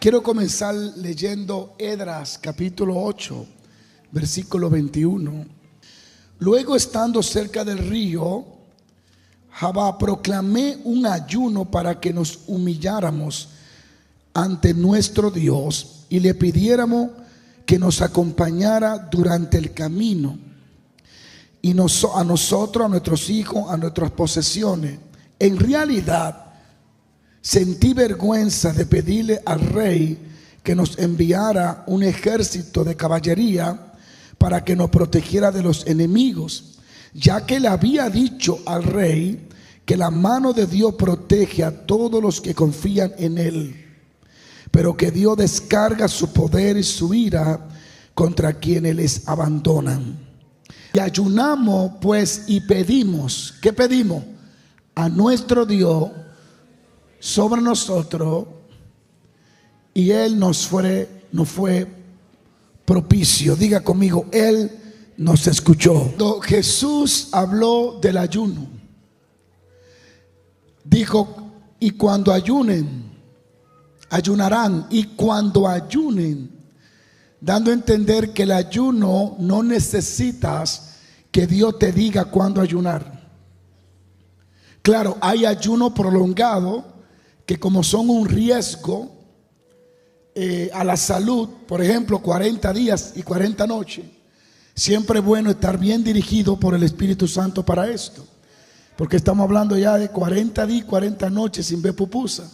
Quiero comenzar leyendo Esdras capítulo 8, versículo 21. Luego, estando cerca del río Jabá, proclamé un ayuno para que nos humilláramos ante nuestro Dios y le pidiéramos que nos acompañara durante el camino, y a nosotros, a nuestros hijos, a nuestras posesiones. En realidad sentí vergüenza de pedirle al rey que nos enviara un ejército de caballería para que nos protegiera de los enemigos, ya que le había dicho al rey que la mano de Dios protege a todos los que confían en él, pero que Dios descarga su poder y su ira contra quienes les abandonan. Y ayunamos pues y pedimos, ¿qué pedimos? A nuestro Dios sobre nosotros, y Él nos fue propicio. Diga conmigo, Él nos escuchó. Cuando Jesús habló del ayuno, dijo: y cuando ayunen, ayunarán, y cuando ayunen, dando a entender que el ayuno no necesitas que Dios te diga cuándo ayunar. Claro, hay ayuno prolongado que, como son un riesgo a la salud, por ejemplo 40 días y 40 noches, siempre es bueno estar bien dirigido por el Espíritu Santo para esto, porque estamos hablando ya de 40 días y 40 noches sin ver pupusa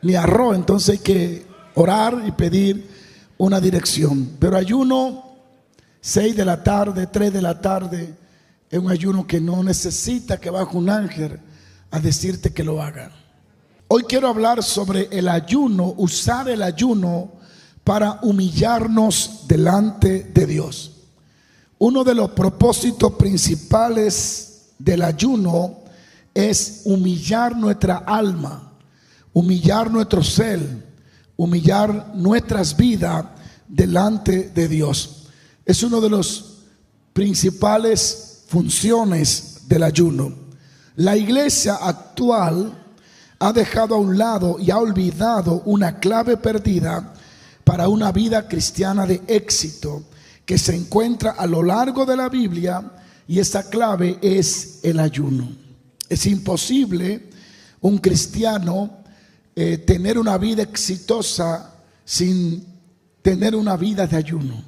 ni arroz. Entonces hay que orar y pedir una dirección. Pero ayuno 6 de la tarde, 3 de la tarde, es un ayuno que no necesita que baje un ángel a decirte que lo haga. Hoy quiero hablar sobre el ayuno, usar el ayuno para humillarnos delante de Dios. Uno de los propósitos principales del ayuno es humillar nuestra alma, humillar nuestro ser, humillar nuestras vidas delante de Dios. Es uno de los principales funciones del ayuno. La iglesia actual ha dejado a un lado y ha olvidado una clave perdida para una vida cristiana de éxito que se encuentra a lo largo de la Biblia, y esa clave es el ayuno. Es imposible un cristiano tener una vida exitosa sin tener una vida de ayuno.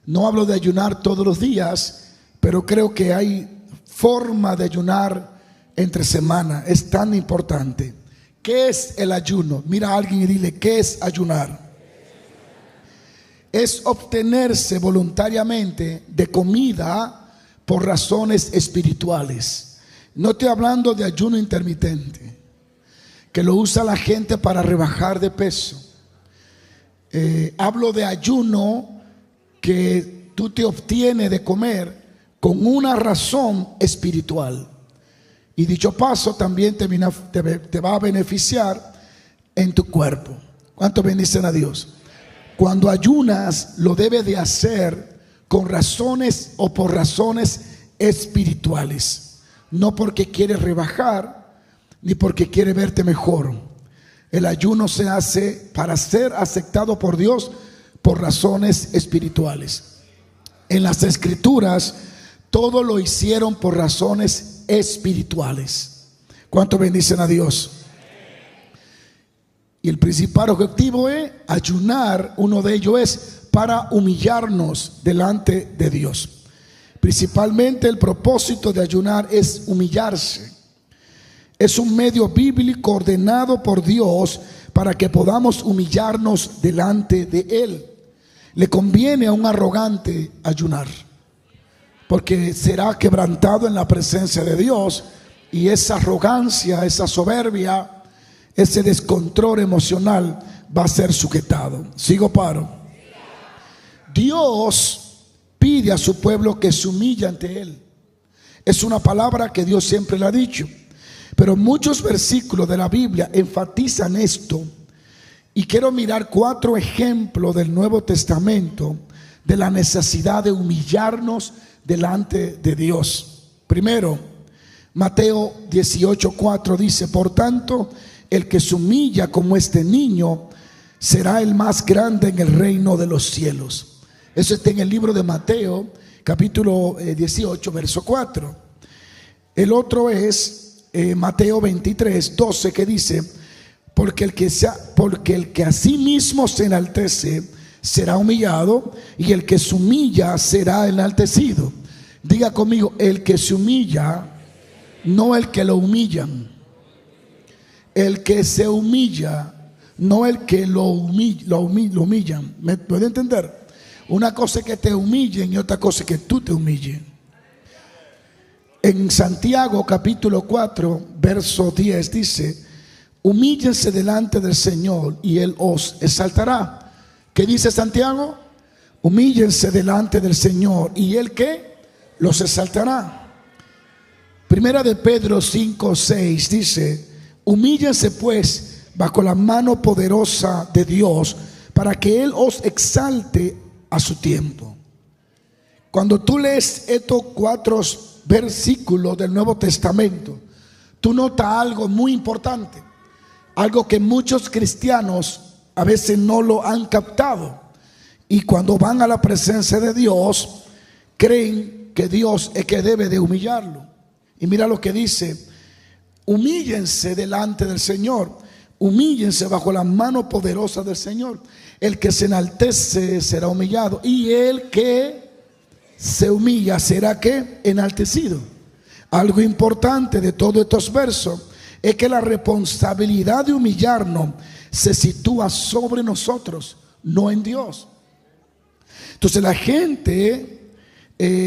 No hablo de ayunar todos los días, pero creo que hay forma de ayunar entre semana. Es tan importante. ¿Qué es el ayuno? Mira a alguien y dile: ¿qué es ayunar? Es obtenerse voluntariamente de comida por razones espirituales. No estoy hablando de ayuno intermitente, que lo usa la gente para rebajar de peso. Hablo de ayuno que tú te obtienes de comer con una razón espiritual. Y dicho paso también te va a beneficiar en tu cuerpo. ¿Cuántos bendicen a Dios? Cuando ayunas, lo debes de hacer con razones o por razones espirituales, no porque quieres rebajar ni porque quieres verte mejor. El ayuno se hace para ser aceptado por Dios por razones espirituales. En las Escrituras todo lo hicieron por razones espirituales. ¿Cuánto bendicen a Dios? Y el principal objetivo es ayunar. Uno de ellos es para humillarnos delante de Dios. Principalmente el propósito de ayunar es humillarse. Es un medio bíblico ordenado por Dios para que podamos humillarnos delante de Él. Le conviene a un arrogante ayunar, porque será quebrantado en la presencia de Dios, y esa arrogancia, esa soberbia, ese descontrol emocional va a ser sujetado. Sigo paro. Dios pide a su pueblo que se humille ante Él. Es una palabra que Dios siempre le ha dicho, pero muchos versículos de la Biblia enfatizan esto. Y quiero mirar 4 ejemplos del Nuevo Testamento de la necesidad de humillarnos delante de Dios. Primero, Mateo 18:4 dice: por tanto, el que se humilla como este niño será el más grande en el reino de los cielos. Eso está en el libro de Mateo, capítulo 18, verso 4. El otro es Mateo 23, 12, que dice: porque el que a sí mismo se enaltece será humillado, y el que se humilla será enaltecido. Diga conmigo: el que se humilla, no el que lo humillan. El que se humilla, no el que lo humillan. ¿Me puede entender? Una cosa es que te humillen y otra cosa es que tú te humilles. En Santiago capítulo 4 verso 10 dice: humíllense delante del Señor y Él os exaltará. ¿Qué dice Santiago? Humíllense delante del Señor y Él, ¿qué? Los exaltará. Primera de Pedro 5, 6 dice: humíllense pues bajo la mano poderosa de Dios, para que Él os exalte a su tiempo. Cuando tú lees estos 4 versículos del Nuevo Testamento, tú notas algo muy importante, algo que muchos cristianos a veces no lo han captado, y cuando van a la presencia de Dios creen que Dios es que debe de humillarlo. Y mira lo que dice: humíllense delante del Señor, humíllense bajo la mano poderosa del Señor. El que se enaltece será humillado, y el que se humilla será, ¿qué? Enaltecido. Algo importante de todos estos versos es que la responsabilidad de humillarnos se sitúa sobre nosotros, no en Dios. Entonces la gente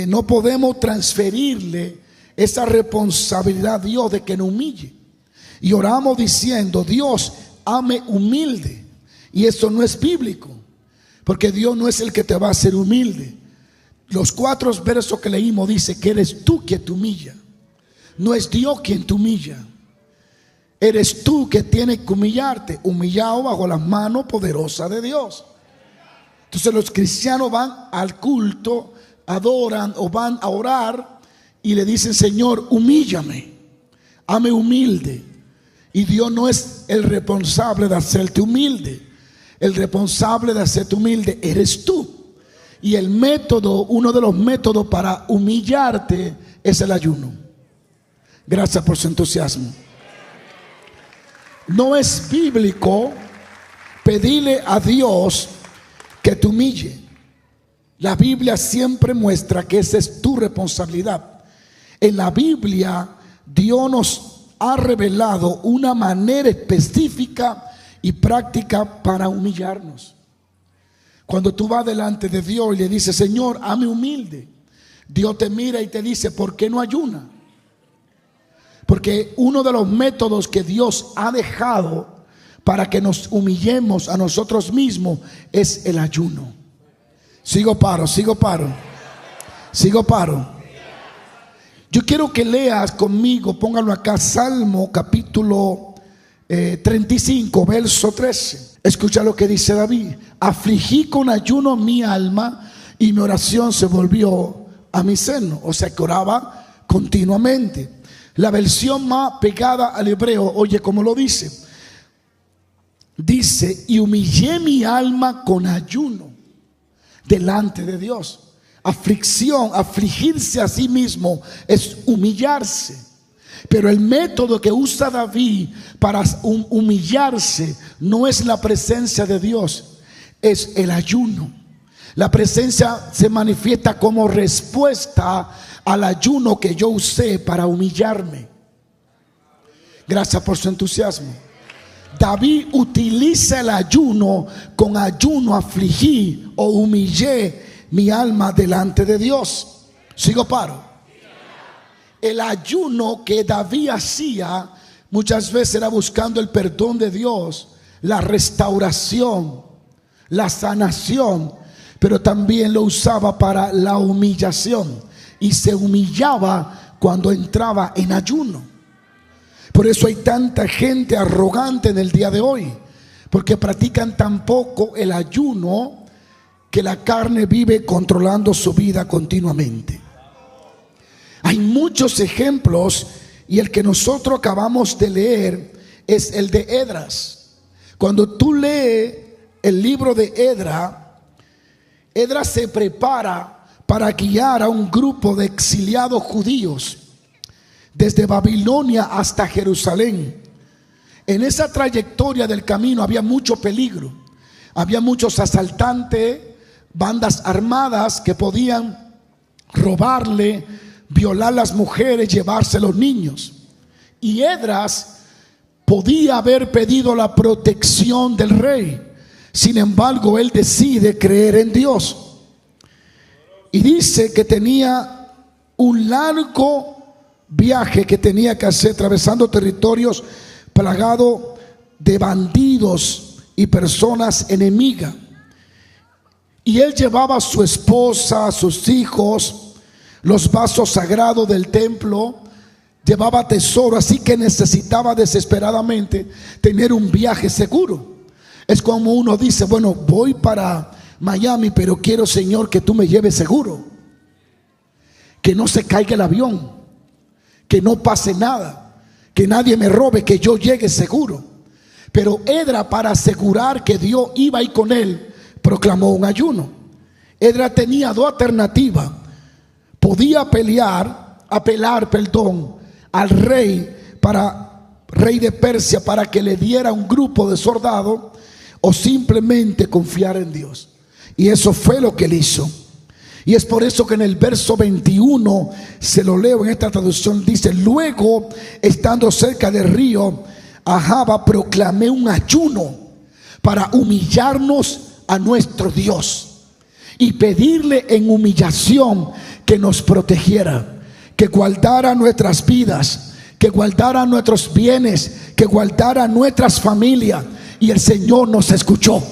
no podemos transferirle esa responsabilidad a Dios de que nos humille. Y oramos diciendo: Dios, hame humilde. Y eso no es bíblico, porque Dios no es el que te va a hacer humilde. Los 4 versos que leímos dice que eres tú quien te humilla. No es Dios quien te humilla. Eres tú que tienes que humillarte, humillado bajo las manos poderosas de Dios. Entonces los cristianos van al culto, adoran o van a orar y le dicen: Señor, humíllame, hame humilde. Y Dios no es el responsable de hacerte humilde. El responsable de hacerte humilde eres tú. Y el método, uno de los métodos para humillarte es el ayuno. Gracias por su entusiasmo. No es bíblico pedirle a Dios que te humille. La Biblia siempre muestra que esa es tu responsabilidad. En la Biblia Dios nos ha revelado una manera específica y práctica para humillarnos. Cuando tú vas delante de Dios y le dices: Señor, hame humilde, Dios te mira y te dice: ¿por qué no ayuna? Porque uno de los métodos que Dios ha dejado para que nos humillemos a nosotros mismos es el ayuno. Sigo paro. Yo quiero que leas conmigo, póngalo acá, Salmo capítulo 35, verso 13. Escucha lo que dice David: afligí con ayuno mi alma y mi oración se volvió a mi seno. O sea que oraba continuamente. La versión más pegada al hebreo, oye cómo lo dice. Dice: y humillé mi alma con ayuno delante de Dios. Aflicción, afligirse a sí mismo es humillarse. Pero el método que usa David para humillarse no es la presencia de Dios, es el ayuno. La presencia se manifiesta como respuesta al ayuno que yo usé para humillarme. Gracias por su entusiasmo. David utiliza el ayuno. Con ayuno afligí o humillé mi alma delante de Dios. Sigo paro. El ayuno que David hacía muchas veces era buscando el perdón de Dios, la restauración, la sanación, pero también lo usaba para la humillación, y se humillaba cuando entraba en ayuno. Por eso hay tanta gente arrogante en el día de hoy, porque practican tan poco el ayuno que la carne vive controlando su vida continuamente. Hay muchos ejemplos, y el que nosotros acabamos de leer es el de Esdras. Cuando tú lees el libro de Esdras se prepara para guiar a un grupo de exiliados judíos desde Babilonia hasta Jerusalén. En esa trayectoria del camino había mucho peligro, había muchos asaltantes, bandas armadas que podían robarle, violar las mujeres, llevarse los niños. Y Esdras podía haber pedido la protección del rey. Sin embargo, él decide creer en Dios. Y dice que tenía un largo viaje que tenía que hacer, atravesando territorios plagados de bandidos y personas enemigas. Y él llevaba a su esposa, a sus hijos, los vasos sagrados del templo, llevaba tesoro, así que necesitaba desesperadamente tener un viaje seguro. Es como uno dice, bueno, voy para Miami, pero quiero, Señor, que tú me lleves seguro, que no se caiga el avión, que no pase nada, que nadie me robe, que yo llegue seguro. Pero Esdras, para asegurar que Dios iba ahí con él, proclamó un ayuno. Esdras tenía dos alternativas. Podía apelar al rey de Persia para que le diera un grupo de soldados, o simplemente confiar en Dios. Y eso fue lo que él hizo. Y es por eso que en el verso 21, se lo leo en esta traducción, dice: luego, estando cerca del río Ahava, proclamé un ayuno para humillarnos a nuestro Dios y pedirle en humillación que nos protegiera, que guardara nuestras vidas, que guardara nuestros bienes, que guardara nuestras familias. Y el Señor nos escuchó.